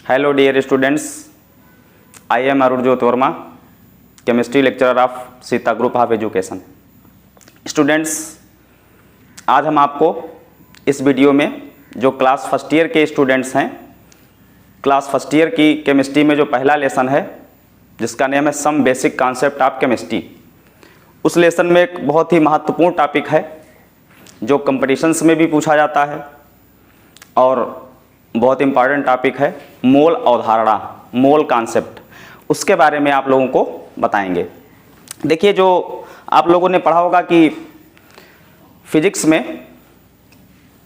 Hello dear students, I am Arunjot Verma, chemistry lecturer of Sita group of education. Students, आज हम आपको इस video में जो क्लास फर्स्ट ईयर के स्टूडेंट्स हैं, क्लास फर्स्ट ईयर की केमिस्ट्री में जो पहला लेसन है जिसका नेम है some basic concept of chemistry, उस लेसन में एक बहुत ही महत्वपूर्ण टॉपिक है जो कंपटीशंस में भी पूछा जाता है और बहुत इंपॉर्टेंट टॉपिक है मोल अवधारणा, मोल कॉन्सेप्ट। उसके बारे में आप लोगों को बताएंगे। देखिए, जो आप लोगों ने पढ़ा होगा कि फिजिक्स में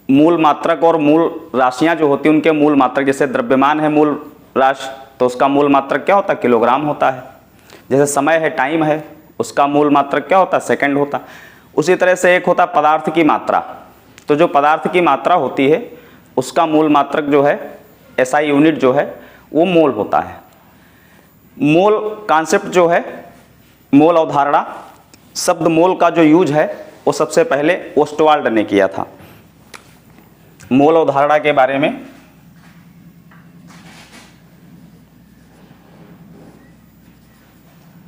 मूल मात्रक और मूल राशियां जो होती हैं उनके मूल मात्रक, जैसे द्रव्यमान है मूल राशि तो उसका मूल मात्रक क्या होता है? किलोग्राम होता है। जैसे समय है, टाइम है, उसका मूल मात्रक क्या होता है? सेकंड होता है। उसी तरह से एक होता है पदार्थ की मात्रा। तो जो पदार्थ की मात्रा होती है उसका मूल मात्रक जो है, एसआई यूनिट जो है वो मोल होता है। मोल कॉन्सेप्ट जो है, मोल अवधारणा, शब्द मोल का जो यूज है वो सबसे पहले ओस्टवाल्ड ने किया था। मोल अवधारणा के बारे में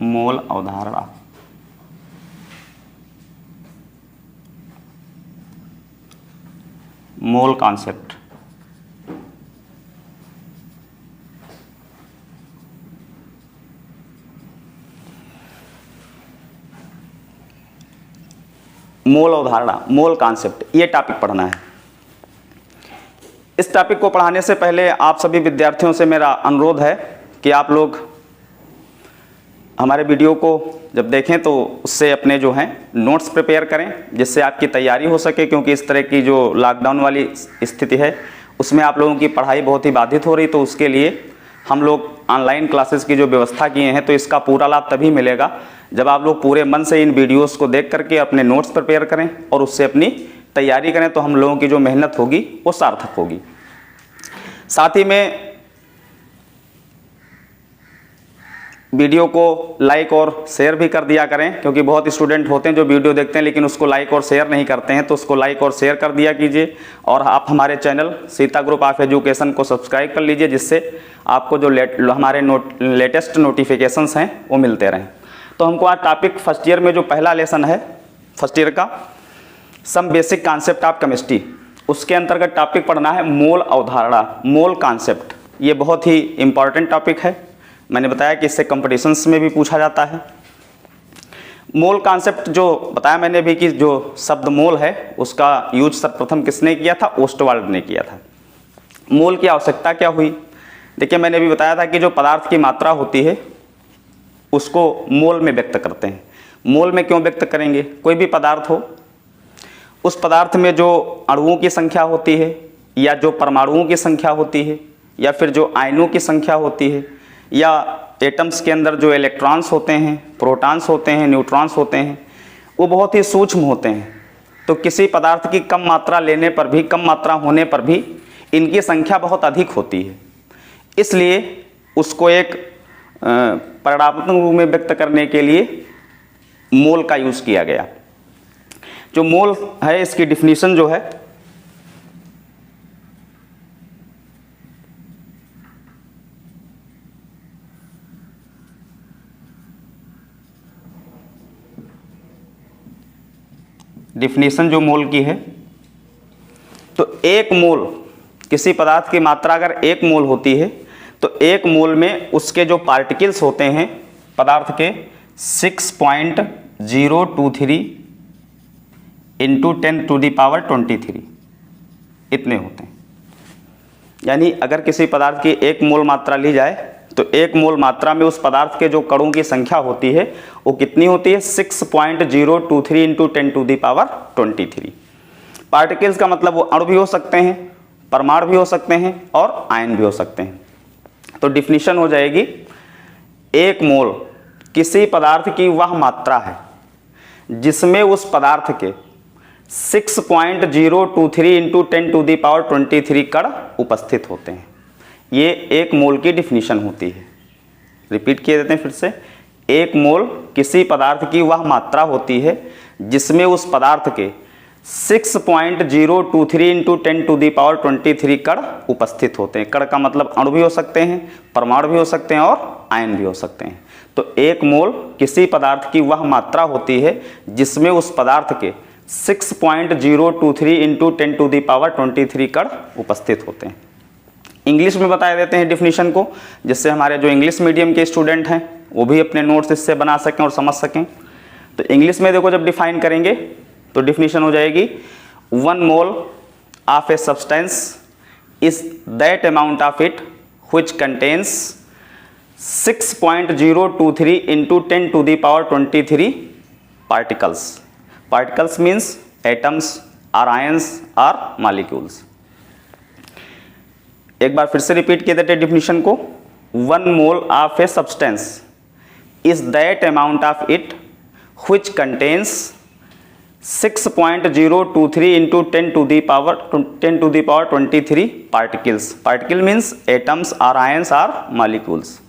मोल अवधारणा मोल कॉन्सेप्ट मोल अवधारणा, मोल कॉन्सेप्ट, ये टॉपिक पढ़ना है। इस टॉपिक को पढ़ाने से पहले आप सभी विद्यार्थियों से मेरा अनुरोध है कि आप लोग हमारे वीडियो को जब देखें तो उससे अपने जो हैं नोट्स प्रिपेयर करें जिससे आपकी तैयारी हो सके, क्योंकि इस तरह की जो लॉकडाउन वाली स्थिति है उसमें आप लोगों की पढ़ाई बहुत ही बाधित हो रही। तो उसके लिए हम लोग ऑनलाइन क्लासेस की जो व्यवस्था किए हैं, तो इसका पूरा लाभ तभी मिलेगा जब आप लोग पूरे मन से इन वीडियोस को देख करके अपने नोट्स प्रिपेयर करें और उससे अपनी तैयारी करें, तो हम लोगों की जो मेहनत होगी वो सार्थक होगी। साथ ही में वीडियो को लाइक और शेयर भी कर दिया करें, क्योंकि बहुत स्टूडेंट होते हैं जो वीडियो देखते हैं लेकिन उसको लाइक और शेयर नहीं करते हैं, तो उसको लाइक और शेयर कर दिया कीजिए। और आप हमारे channel Sita group of education को सब्सक्राइब कर लीजिए जिससे आपको जो हमारे लेटेस्ट नोटिफिकेशंस हैं वो मिलते रहें। तो हमको आज टॉपिक फर्स्ट ईयर में जो पहला लेसन है फर्स्ट ईयर का, some basic concept of chemistry, उसके अंतर्गत टॉपिक पढ़ना है मोल अवधारणा, मोल कॉन्सेप्ट। ये बहुत ही इंपॉर्टेंट टॉपिक है। मैंने बताया कि इससे कंपटीशंस में भी पूछा जाता है। मोल कॉन्सेप्ट जो बताया मैंने भी कि जो शब्द मोल है उसका यूज सर्वप्रथम किसने किया था? ओस्टवाल्ड ने किया था। मोल की आवश्यकता क्या हुई? देखिए, मैंने भी बताया था कि जो पदार्थ की मात्रा होती है उसको मोल में व्यक्त करते हैं। मोल में क्यों व्यक्त करेंगे? कोई भी पदार्थ हो, उस पदार्थ में जो अणुओं की संख्या होती है या जो परमाणुओं की संख्या होती है या फिर जो आयनों की संख्या होती है या एटम्स के अंदर जो इलेक्ट्रॉन्स होते हैं, प्रोटॉन्स होते हैं, न्यूट्रॉन्स होते हैं, वो बहुत ही सूक्ष्म होते हैं। तो किसी पदार्थ की कम मात्रा लेने पर भी, कम मात्रा होने पर भी इनकी संख्या बहुत अधिक होती है। इसलिए उसको एक परिमाणात्मक रूप में व्यक्त करने के लिए मोल का यूज़ किया गया। जो मोल है इसकी डिफिनीशन जो है, डिफिनीशन जो मोल की है, तो एक मोल, किसी पदार्थ की मात्रा अगर एक मोल होती है तो एक मोल में उसके जो पार्टिकल्स होते हैं पदार्थ के 6.023 इंटू 10⁻23 इतने होते हैं। यानी अगर किसी पदार्थ की एक मोल मात्रा ली जाए तो एक मोल मात्रा में उस पदार्थ के जो कणों की संख्या होती है वो कितनी होती है? 6.023 इंटू 10⁻23। पार्टिकल्स का मतलब वो अणु भी हो सकते हैं, परमाणु भी हो सकते हैं और आयन भी हो सकते हैं। तो डिफिनीशन हो जाएगी, एक मोल किसी पदार्थ की वह मात्रा है जिसमें उस पदार्थ के 6.023 इंटू 10⁻23 कण उपस्थित होते हैं। ये एक मोल की डिफिनीशन होती है। रिपीट किए देते हैं फिर से, एक मोल किसी पदार्थ की वह मात्रा होती है जिसमें उस पदार्थ के 6.023 इंटू 10⁻23 कण उपस्थित होते हैं। कण का मतलब अणु भी हो सकते हैं, परमाणु भी हो सकते हैं और आयन भी हो सकते हैं। तो 1 मोल किसी पदार्थ की वह मात्रा होती है जिसमें उस पदार्थ के 6.023 इंटू 10⁻23 कण उपस्थित होते हैं। इंग्लिश में बता देते हैं डिफिनीशन को, जिससे हमारे जो इंग्लिश मीडियम के स्टूडेंट हैं वो भी अपने नोट्स इससे बना सकें और समझ सकें। तो इंग्लिश में देखो जब डिफाइन करेंगे तो डिफिनीशन हो जाएगी 1 mole of a substance is that amount of it which contains 6.023 into 10⁻23 particles. Particles means atoms और आयंस और मॉलिक्यूल्स। एक बार फिर से रिपीट किए देते डिफिनीशन को, 1 mole of a substance is that amount of it which contains 6.023 into 10⁻23 particles. Particle means atoms और ions और मॉलिक्यूल्स।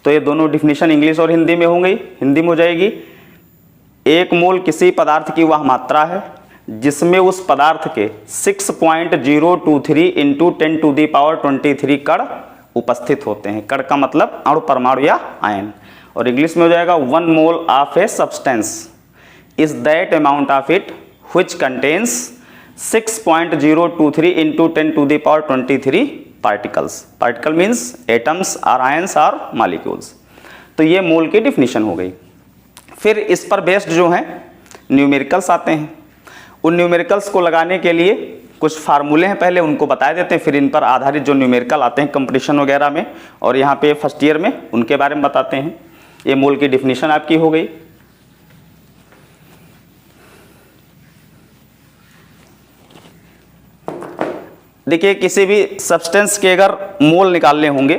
तो ये दोनों डिफिनीशन इंग्लिश और हिंदी में होंगी। हिंदी में हो जाएगी 1 मोल किसी पदार्थ की वह मात्रा है जिसमें उस पदार्थ के 6.023 इंटू 10⁻23 कण उपस्थित होते हैं। कण का मतलब अणु, परमाणु या आयन। और इंग्लिश में हो जाएगा 1 mole of a substance is that amount of it which contains 6.023 into 10⁻23 particles. Particle means atoms और आयंस और मॉलिक्यूल्स। तो ये मोल की डिफिनीशन हो गई। फिर इस पर बेस्ड जो हैं न्यूमेरिकल्स आते हैं। उन न्यूमेरिकल्स को लगाने के लिए कुछ फार्मूले हैं, पहले उनको बता देते हैं, फिर इन पर आधारित जो न्यूमेरिकल आते हैं कंपटीशन वगैरह में और यहाँ पे फर्स्ट ईयर में, उनके बारे में बताते हैं। ये मोल की डिफिनीशन आपकी हो गई। देखिए किसी भी सब्सटेंस के अगर मोल निकालने होंगे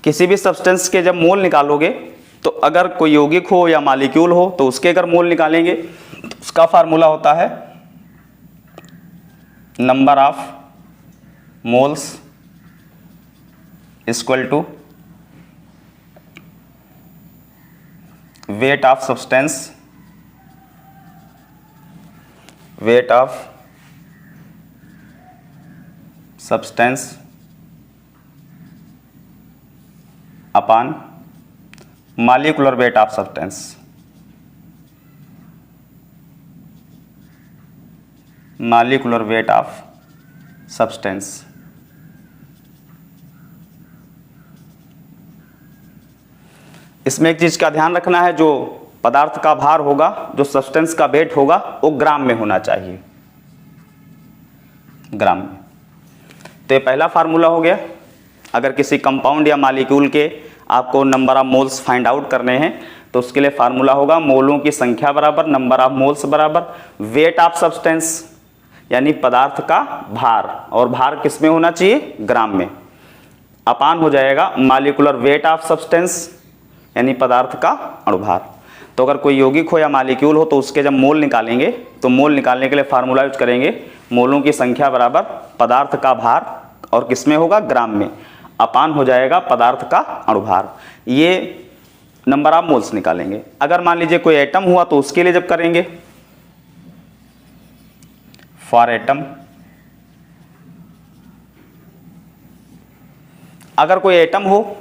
किसी भी सब्सटेंस के जब मोल निकालोगे तो अगर कोई यौगिक हो या मॉलिक्यूल हो तो उसके अगर मोल निकालेंगे तो उसका फार्मूला होता है number of moles equal to weight of substance, weight of substance upon molecular weight of substance. Molecular weight of substance. इसमें एक चीज का ध्यान रखना है, जो पदार्थ का भार होगा, जो सब्सटेंस का वेट होगा, वो ग्राम में होना चाहिए, ग्राम में। तो ये पहला फार्मूला हो गया। अगर किसी कंपाउंड या मॉलिक्यूल के आपको number of moles find out करने हैं तो उसके लिए फार्मूला होगा मोलों की संख्या बराबर नंबर ऑफ मोल्स बराबर वेट ऑफ सब्सटेंस, यानी पदार्थ का भार, और भार किस में होना चाहिए, ग्राम में, अपान हो जाएगा मॉलिक्यूलर वेट ऑफ सब्सटेंस, यानी पदार्थ का अणुभार। तो अगर कोई यौगिक हो या मॉलिक्यूल हो तो उसके जब मोल निकालेंगे तो मोल निकालने के लिए फार्मूला यूज करेंगे मोलों की संख्या बराबर पदार्थ का भार, और किस में होगा, ग्राम में, अपान हो जाएगा पदार्थ का अणुभार। ये नंबर ऑफ मोल्स निकालेंगे। अगर मान लीजिए कोई एटम हुआ तो उसके लिए जब करेंगे फॉर एटम, अगर कोई एटम हो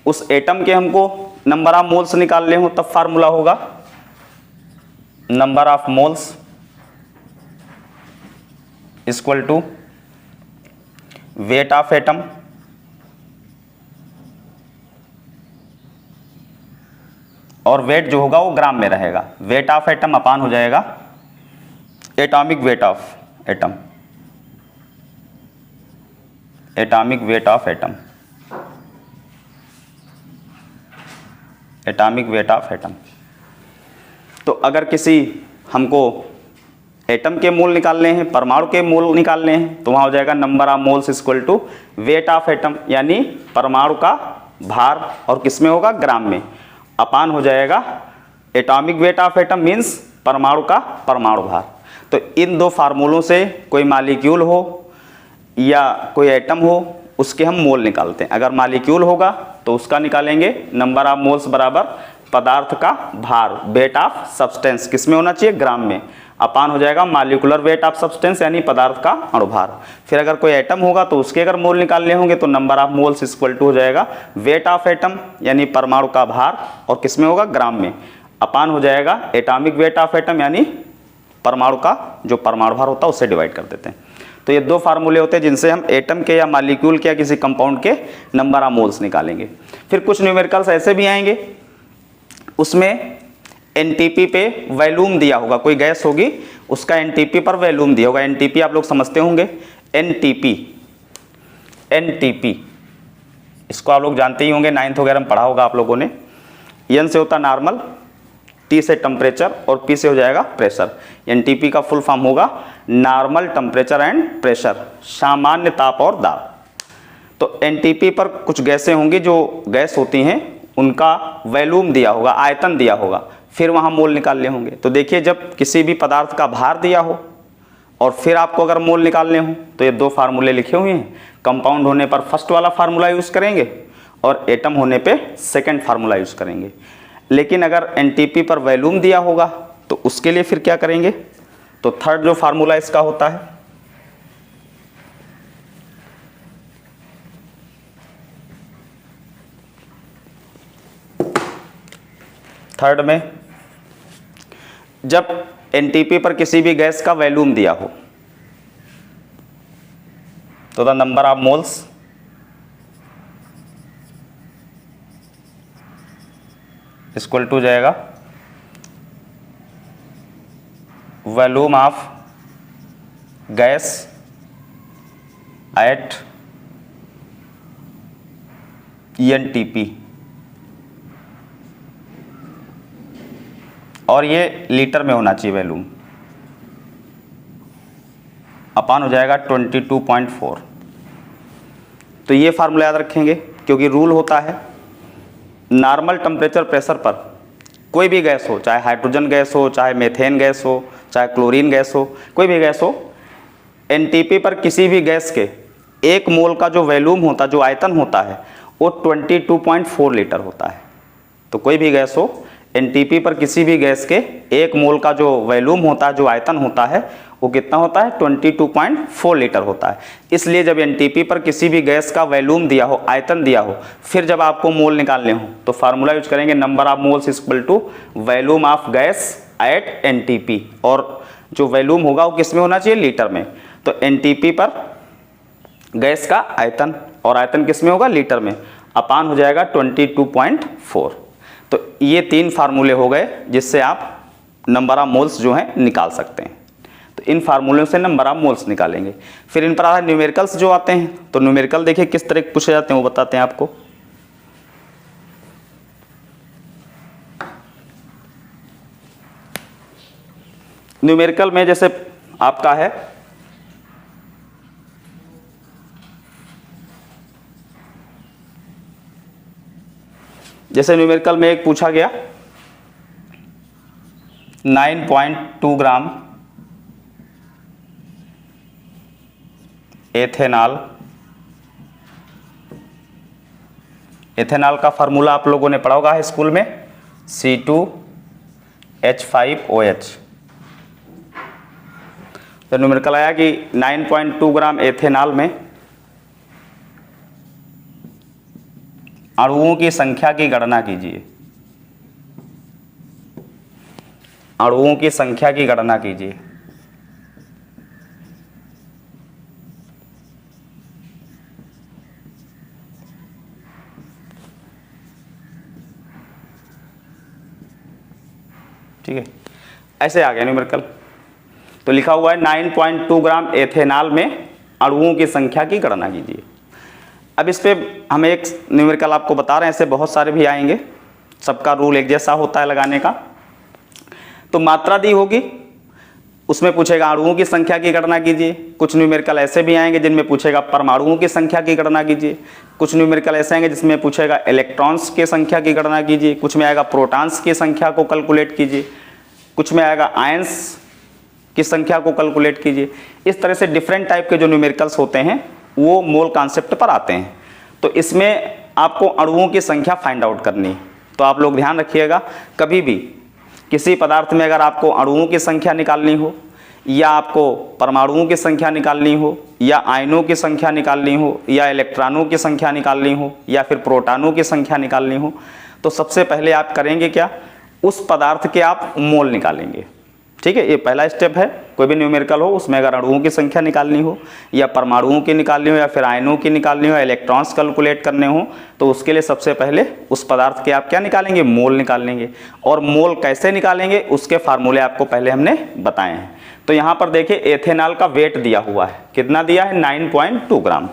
उस एटम के हमको नंबर ऑफ मोल्स निकालने हो तब फार्मूला होगा number of moles equal to weight of atom और वेट जो होगा वो ग्राम में रहेगा। वेट ऑफ एटम अपान हो जाएगा atomic weight of atom, atomic weight of atom, atomic weight of atom. तो अगर किसी हमको एटम के मोल निकालने हैं, परमाणु के मोल निकालने हैं, तो वहाँ हो जाएगा number of moles equal to weight of atom, यानी परमाणु का भार, और किसमें होगा, ग्राम में, अपान हो जाएगा atomic weight of atom means परमाणु का परमाणु भार। तो इन दो फार्मूलों से कोई मॉलिक्यूल हो या कोई एटम हो उसके हम मोल निकालते हैं। अगर मॉलिक्यूल होगा तो उसका निकालेंगे नंबर ऑफ मोल्स बराबर पदार्थ का भार, वेट ऑफ सब्सटेंस, किस में होना चाहिए, ग्राम में, अपान हो जाएगा मॉलिक्यूलर वेट ऑफ सब्सटेंस यानी पदार्थ का अणुभार। फिर अगर कोई एटम होगा तो उसके अगर मोल निकालने होंगे तो number of moles equal to हो जाएगा वेट ऑफ एटम यानी परमाणु का भार, और किस में होगा, ग्राम में, अपान हो जाएगा एटॉमिक वेट ऑफ एटम यानी परमाणु का जो परमाणु भार होता है उससे डिवाइड कर देते हैं। तो ये दो फार्मूले होते हैं जिनसे हम एटम के या मॉलिक्यूल के या किसी कंपाउंड के नंबर ऑफ मोल्स निकालेंगे। फिर कुछ न्यूमेरिकल्स ऐसे भी आएंगे, उसमें एनटीपी पे वैल्यूम दिया होगा, कोई गैस होगी उसका एनटीपी पर वैल्यूम दिया होगा। एनटीपी आप लोग समझते होंगे, एनटीपी इसको आप लोग जानते ही होंगे, 9th वगैरह में पढ़ा होगा आप लोगों ने। एन से होता नॉर्मल, टी से टेम्परेचर और पी से हो जाएगा प्रेशर। एनटीपी का फुल फॉर्म होगा नॉर्मल टेम्परेचर एंड प्रेशर, सामान्य ताप और दाब। तो एनटीपी पर कुछ गैसें होंगी, जो गैस होती हैं उनका वैल्यूम दिया होगा, आयतन दिया होगा, फिर वहाँ मोल निकालने होंगे। तो देखिए जब किसी भी पदार्थ का भार दिया हो और फिर आपको अगर मोल निकालने हो तो ये दो फार्मूले लिखे हुए हैं। कंपाउंड होने पर फर्स्ट वाला फार्मूला यूज़ करेंगे और एटम होने पे सेकंड फार्मूला यूज़ करेंगे। लेकिन अगर एनटीपी पर वैल्यूम दिया होगा तो उसके लिए फिर क्या करेंगे, तो थर्ड जो फार्मूला इसका होता है थर्ड में जब एनटीपी पर किसी भी गैस का वैल्यूम दिया हो तो the number of moles equal to जाएगा volume of gas at NTP, और ये लीटर में होना चाहिए वैल्यूम, अपान हो जाएगा 22.4। तो ये फार्मूला याद रखेंगे क्योंकि रूल होता है नॉर्मल टेम्परेचर प्रेशर पर कोई भी गैस हो, चाहे हाइड्रोजन गैस हो, चाहे मेथेन गैस हो, चाहे क्लोरीन गैस हो, कोई भी गैस हो, एनटीपी पर किसी भी गैस के एक मोल का जो वैल्यूम होता, जो आयतन होता है वो 22.4 लीटर होता है। तो कोई भी गैस हो, एनटीपी पर किसी भी गैस के एक मोल का जो वैल्यूम होता है, जो आयतन होता है वो कितना होता है, 22.4 लीटर होता है। इसलिए जब एनटीपी पर किसी भी गैस का वैल्यूम दिया हो, आयतन दिया हो, फिर जब आपको मोल निकालने हो तो फार्मूला यूज करेंगे number of moles equal to volume of gas at NTP, और जो वैल्यूम होगा वो किस में होना चाहिए, लीटर में। तो एनटीपी पर गैस का आयतन, और आयतन किस में होगा, लीटर में, अपान हो जाएगा 22.4। तो ये तीन फार्मूले हो गए जिससे आप नंबर ऑफ मोल्स जो हैं निकाल सकते हैं। तो इन फार्मूलों से नंबर ऑफ मोल्स निकालेंगे। फिर इन पर आता है न्यूमेरिकल्स जो आते हैं। तो न्यूमेरिकल देखिए किस तरह पूछे जाते हैं वो बताते हैं आपको। न्यूमेरिकल में जैसे आपका है जैसे न्यूमेरिकल में एक पूछा गया 9.2 ग्राम एथेनॉल। एथेनॉल का फार्मूला आप लोगों ने पढ़ा होगा स्कूल में, C2H5OH। तो न्यूमेरिकल आया कि 9.2 ग्राम एथेनॉल में अणुओं की संख्या की गणना कीजिए। अणुओं की संख्या की गणना कीजिए। ठीक है, ऐसे आ गया न्यूमेरिकल। तो लिखा हुआ है 9.2 ग्राम एथेनॉल में अणुओं की संख्या की गणना कीजिए। अब इस पे हम एक न्यूमेरिकल आपको बता रहे हैं, ऐसे बहुत सारे भी आएंगे, सबका रूल एक जैसा होता है लगाने का। तो मात्रा दी होगी, उसमें पूछेगा अणुओं की संख्या की गणना कीजिए। कुछ न्यूमेरिकल ऐसे भी आएंगे जिनमें पूछेगा परमाणुओं की संख्या की गणना कीजिए। कुछ न्यूमेरिकल ऐसे आएंगे जिसमें पूछेगा इलेक्ट्रॉन्स की संख्या की गणना कीजिए। कुछ में आएगा प्रोटॉन्स की संख्या को कैलकुलेट कीजिए। कुछ में आएगा आयंस की संख्या को कैलकुलेट कीजिए। इस तरह से डिफरेंट टाइप के जो न्यूमेरिकल्स होते हैं वो मोल कॉन्सेप्ट पर आते हैं। तो इसमें आपको अणुओं की संख्या फाइंड आउट करनी है। तो आप लोग ध्यान रखिएगा, कभी भी किसी पदार्थ में अगर आपको अणुओं की संख्या निकालनी हो, या आपको परमाणुओं की संख्या निकालनी हो, या आयनों की संख्या निकालनी हो, या इलेक्ट्रॉनों की संख्या निकालनी हो, या फिर प्रोटॉनों की संख्या निकालनी हो, तो सबसे पहले आप करेंगे क्या, उस पदार्थ के आप मोल निकालेंगे। ठीक है, ये पहला स्टेप है। कोई भी न्यूमेरिकल हो उसमें अगर अणुओं की संख्या निकालनी हो, या परमाणुओं की निकालनी हो, या फिर आयनों की निकालनी हो, इलेक्ट्रॉन्स कैलकुलेट करने हो, तो उसके लिए सबसे पहले उस पदार्थ के आप क्या निकालेंगे, मोल निकालेंगे। और मोल कैसे निकालेंगे उसके फार्मूले आपको पहले हमने बताए हैं। तो यहाँ पर देखिए एथेनॉल का वेट दिया हुआ है, कितना दिया है, 9.2 ग्राम।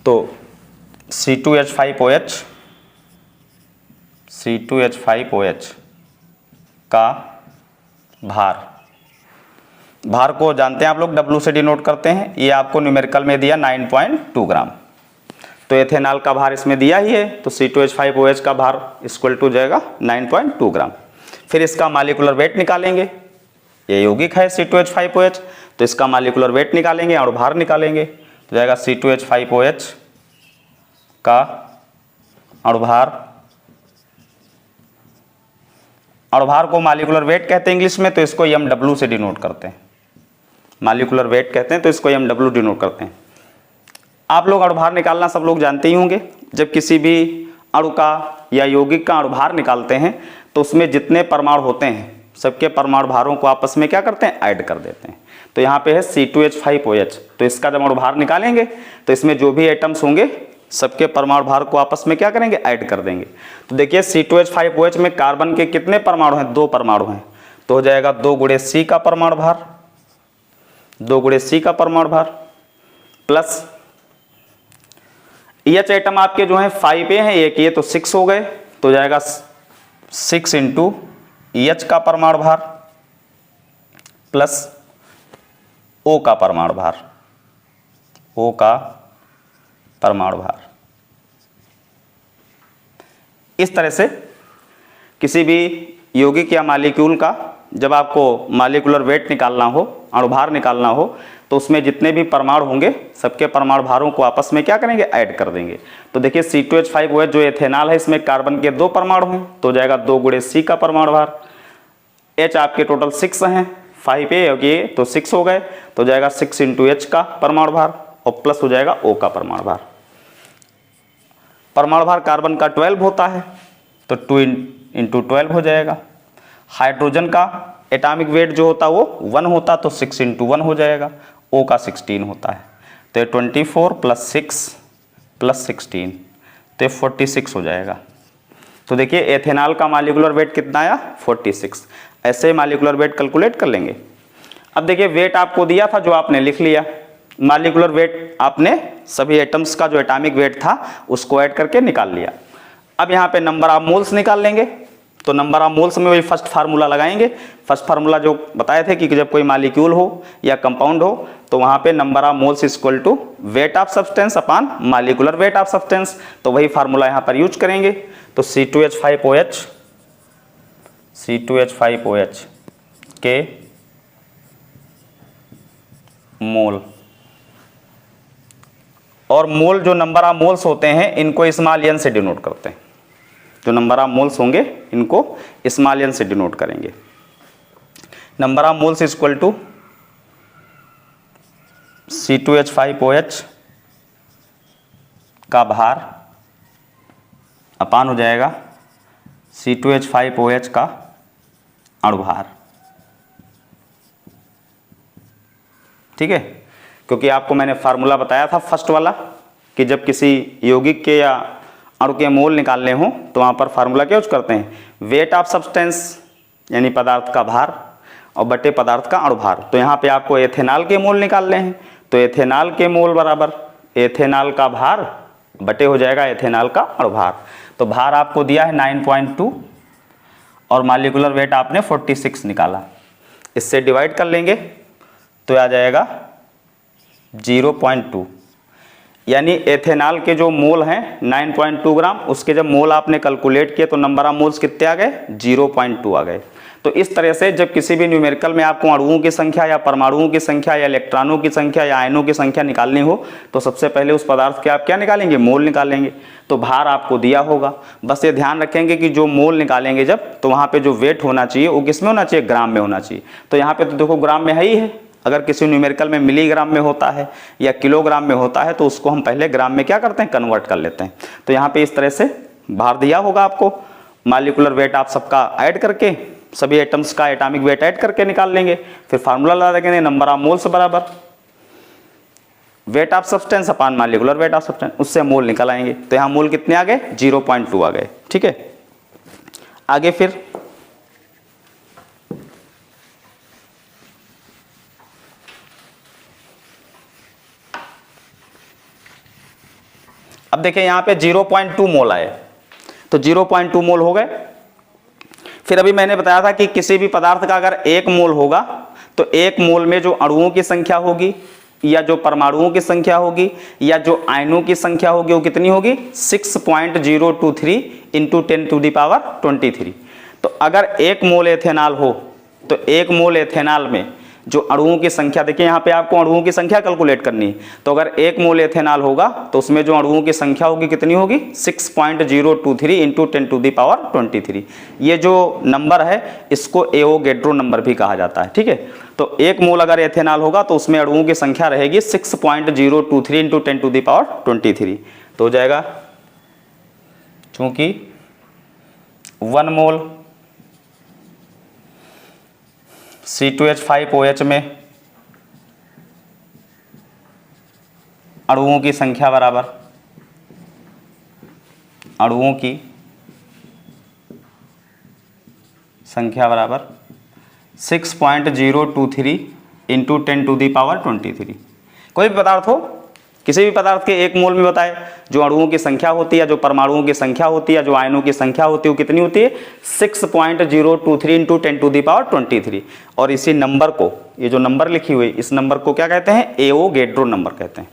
तो C2H5OH का भार को जानते हैं आप लोग, W से डिनोट करते हैं। ये आपको न्यूमेरिकल में दिया 9.2 ग्राम। तो एथेनॉल का भार इसमें दिया ही है, तो C2H5OH का भार इक्वल टू जाएगा 9.2 ग्राम। फिर इसका मॉलिक्यूलर वेट निकालेंगे, ये यौगिक है C2H5OH, तो इसका मॉलिक्यूलर वेट निकालेंगे और भार निकालेंगे, तो जाएगा C2H5OH का अणुभार को मॉलिक्यूलर वेट कहते हैं इंग्लिश में, तो इसको MW से डिनोट करते हैं। मॉलिक्यूलर वेट कहते हैं तो इसको MW डिनोट करते हैं। आप लोग अणुभार निकालना सब लोग जानते ही होंगे। जब किसी भी अणु का या यौगिक का अणुभार निकालते हैं तो उसमें जितने परमाणु होते हैं सबके परमाणु भारों को आपस में क्या करते हैं, ऐड कर देते हैं। तो यहाँ पे है C2H5OH, तो इसका जब अणुभार निकालेंगे तो इसमें जो भी एटम्स होंगे सबके परमाणु भार को आपस में क्या करेंगे, ऐड कर देंगे। तो देखिए C2H5OH में कार्बन के कितने परमाणु हैं, 2 परमाणु हैं, तो हो जाएगा 2 गुणे C का परमाणु भार, 2 गुणे C का परमाणु भार, प्लस EH एटम आपके जो हैं 5A हैं, एक ये तो 6 हो गए, तो जाएगा 6 इंटू EH का परमाणु भार प्लस O का परमाणु भार, O का परमाणु भार। इस तरह से किसी भी यौगिक या मॉलिक्यूल का जब आपको मॉलिक्यूलर वेट निकालना हो, अणुभार निकालना हो, तो उसमें जितने भी परमाणु होंगे सबके परमाणु भारों को आपस में क्या करेंगे, ऐड कर देंगे। तो देखिए C2H5OH जो एथेनॉल है इसमें कार्बन के 2 परमाणु हैं, तो जाएगा 2 गुणे C का परमाणु भार, H आपके टोटल 6 हैं, 5A और ये तो 6 हो गए, तो जाएगा 6 इंटू H का परमाणु भार और प्लस हो जाएगा O का परमाणु भार। परमाणु भार कार्बन का 12 होता है, तो 2 इंटू 12 हो जाएगा। हाइड्रोजन का एटॉमिक वेट जो होता है वो 1 होता, तो 6 इंटू 1 हो जाएगा। O का 16 होता है, तो 24 प्लस 6 प्लस 16, तो 46 हो जाएगा। तो देखिए एथेनॉल का मॉलिक्यूलर वेट कितना आया, 46। ऐसे मॉलिक्यूलर वेट कैलकुलेट कर लेंगे। अब देखिए वेट आपको दिया था जो आपने लिख लिया, मॉलिक्यूलर वेट आपने सभी एटम्स का जो एटॉमिक वेट था उसको ऐड करके निकाल लिया। अब यहाँ पे नंबर ऑफ मोल्स निकाल लेंगे, तो नंबर ऑफ मोल्स में वही फर्स्ट फार्मूला लगाएंगे। फर्स्ट फार्मूला जो बताए थे कि जब कोई मॉलिक्यूल हो या कंपाउंड हो तो वहाँ पे number of moles equal to weight of substance upon molecular weight of substance, तो वही फार्मूला यहाँ पर यूज करेंगे। तो C2H5OH के मोल, और मोल जो नंबर ऑफ मोल्स होते हैं इनको स्मॉल n से डिनोट करते हैं। जो नंबर ऑफ मोल्स होंगे इनको स्मॉल n से डिनोट करेंगे। Number of moles equal to C2H5OH का भार अपान हो जाएगा C2H5OH का अणुभार। ठीक है, क्योंकि आपको मैंने फार्मूला बताया था फर्स्ट वाला कि जब किसी यौगिक के या अणु के मोल निकालने हो तो वहाँ पर फार्मूला क्या यूज करते हैं, वेट ऑफ सब्सटेंस यानी पदार्थ का भार और बटे पदार्थ का अणुभार। तो यहाँ पे आपको एथेनॉल के मोल निकालने हैं, तो एथेनॉल के मोल बराबर एथेनॉल का भार बटे हो जाएगा एथेनॉल का अणुभार। तो भार आपको दिया है 9.2 और मॉलिक्यूलर वेट आपने 46 निकाला, इससे डिवाइड कर लेंगे तो आ जाएगा 0.2, यानी एथेनॉल के जो मोल हैं 9.2 ग्राम, उसके जब मोल आपने कैलकुलेट किए तो नंबर ऑफ मोल्स कितने आ गए, 0.2 आ गए। तो इस तरह से जब किसी भी न्यूमेरिकल में आपको अणुओं की संख्या या परमाणुओं की संख्या या इलेक्ट्रॉनों की संख्या या आयनों की संख्या निकालनी हो तो सबसे पहले उस पदार्थ के आप क्या निकालेंगे, मोल निकालेंगे। तो भार आपको दिया होगा, बस ये ध्यान रखेंगे कि जो मोल निकालेंगे जब, तो वहाँ पे जो वेट होना चाहिए वो किस में होना चाहिए, ग्राम में होना चाहिए। तो यहाँ पे तो देखो ग्राम में है ही है, अगर किसी न्यूमेरिकल में मिलीग्राम में होता है या किलोग्राम में होता है तो उसको हम पहले ग्राम में क्या करते हैं, कन्वर्ट कर लेते हैं। तो यहाँ पे इस तरह से भार दिया होगा आपको, मॉलिक्यूलर वेट आप सबका ऐड करके, सभी एटम्स का एटॉमिक वेट ऐड करके निकाल लेंगे। फिर फार्मूला लगा देंगे नंबर ऑफ मोल्स बराबर wait of substance upon molecular weight of substance, उससे मोल निकल आएंगे। तो यहाँ मोल कितने आ गए, 0.2 आ गए। ठीक है, आगे फिर अब देखिए यहाँ पे 0.2 मोल आए, तो 0.2 मोल हो गए। फिर अभी मैंने बताया था कि किसी भी पदार्थ का अगर 1 मोल होगा तो 1 मोल में जो अणुओं की संख्या होगी या जो परमाणुओं की संख्या होगी या जो आयनों की संख्या होगी वो कितनी होगी, 6.023 इंटू 10⁻23। तो अगर 1 मोल एथेनॉल हो तो 1 मोल एथेनॉल में जो अणुओं की संख्या, देखिए यहाँ पे आपको अणुओं की संख्या कैलकुलेट करनी है। तो अगर 1 मोल एथेनॉल होगा तो उसमें जो अणुओं की संख्या होगी कितनी होगी, 6.023 इंटू 10⁻23। ये जो नंबर है इसको एवोगैड्रो नंबर भी कहा जाता है। ठीक है, तो 1 मोल अगर एथेनॉल होगा तो उसमें अणुओं की संख्या रहेगी 6.023 इंटू 10⁻23। तो हो जाएगा, चूंकि 1 मोल C2H5OH में अणुओं की संख्या बराबर अणुओं की संख्या बराबर 6.023 इंटू 10⁻23। कोई भी पदार्थ हो, किसी भी पदार्थ के 1 मोल में बताए जो अणुओं की संख्या होती है, जो परमाणुओं की संख्या होती है, जो आयनों की संख्या होती है वो कितनी होती है, 6.023 इंटू 10⁻23। और इसी नंबर को, ये जो नंबर लिखी हुई इस नंबर को क्या कहते हैं, एवोगैड्रो नंबर कहते हैं।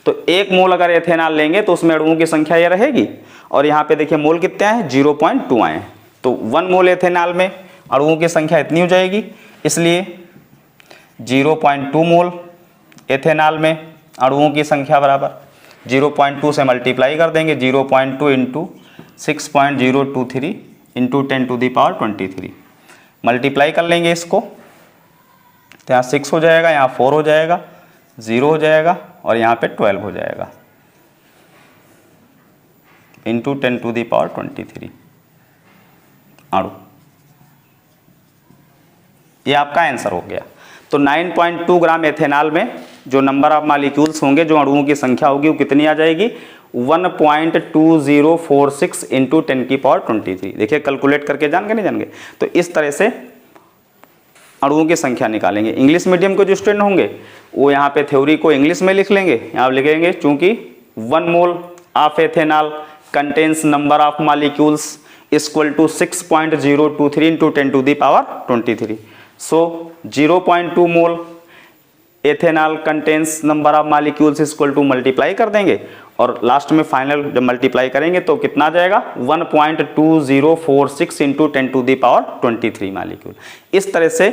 तो 1 मोल अगर एथेनॉल लेंगे तो उसमें अणुओं की संख्या ये रहेगी। और यहाँ पे देखिए मोल कितने आए, 0.2 आए। तो 1 मोल एथेनॉल में अणुओं की संख्या इतनी हो जाएगी, इसलिए 0.2 मोल एथेनॉल में अणुओं की संख्या बराबर 0.2 से मल्टीप्लाई कर देंगे, 0.2 इंटू 6.023 इंटू 10⁻23। मल्टीप्लाई कर लेंगे इसको तो यहाँ 6 हो जाएगा, यहाँ 4 हो जाएगा, 0 हो जाएगा और यहाँ पे 12 हो जाएगा इंटू 10⁻23 अणु। ये आपका आंसर हो गया। तो 9.2 ग्राम एथेनॉल में जो नंबर ऑफ मॉलिक्यूल्स होंगे, जो अणुओं की संख्या होगी वो कितनी आ जाएगी, 1.2046 इंटू 10⁻23। देखिए कैलकुलेट करके जान गए नहीं जान गए। तो इस तरह से अणुओं की संख्या निकालेंगे। इंग्लिश मीडियम के जो स्टूडेंट होंगे वो यहाँ पे थ्योरी को इंग्लिश में लिख लेंगे, यहाँ लिखेंगे चूंकि 1 mole of ethanol contains number of molecules equal to 6.023 into 10⁻23। So 0.2 mole ethanol contains number of molecules equal to multiply कर देंगे और लास्ट में फाइनल जब मल्टीप्लाई करेंगे तो कितना आ जाएगा, 1.2046 इंटू 10⁻23 मॉलिक्यूल। इस तरह से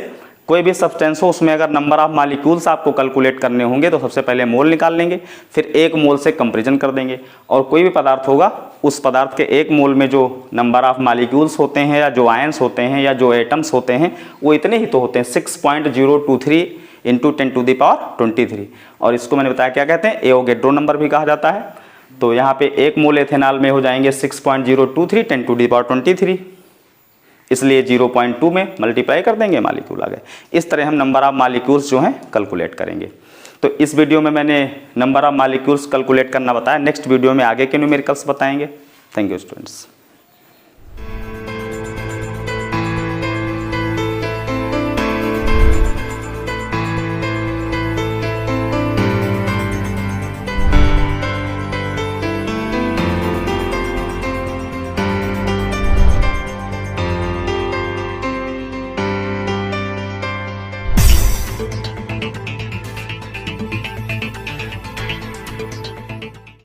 कोई भी सब्सटेंस हो उसमें अगर नंबर ऑफ मॉलिक्यूल्स आपको कैलकुलेट करने होंगे तो सबसे पहले मोल निकाल लेंगे, फिर 1 मोल से कंपेरिजन कर देंगे। और कोई भी पदार्थ होगा उस पदार्थ के 1 मोल में जो नंबर ऑफ मॉलिक्यूल्स होते हैं या जो आयंस होते हैं या जो एटम्स होते हैं वो इतने ही तो होते हैं, 6.023 इंटू 10⁻23। और इसको मैंने बताया क्या कहते हैं, एवोगैड्रो नंबर भी कहा जाता है। तो यहाँ पे 1 मोल एथेनॉल में हो जाएंगे 6.023 10⁻23, इसलिए 0.2 में मल्टीप्लाई कर देंगे, मॉलिक्यूल आ गए। इस तरह हम नंबर ऑफ मॉलिक्यूल्स जो हैं कैलकुलेट करेंगे। तो इस वीडियो में मैंने नंबर ऑफ मॉलिक्यूल्स कैलकुलेट करना बताया। नेक्स्ट वीडियो में आगे के न्यूमेरिकल्स बताएंगे। Thank you students.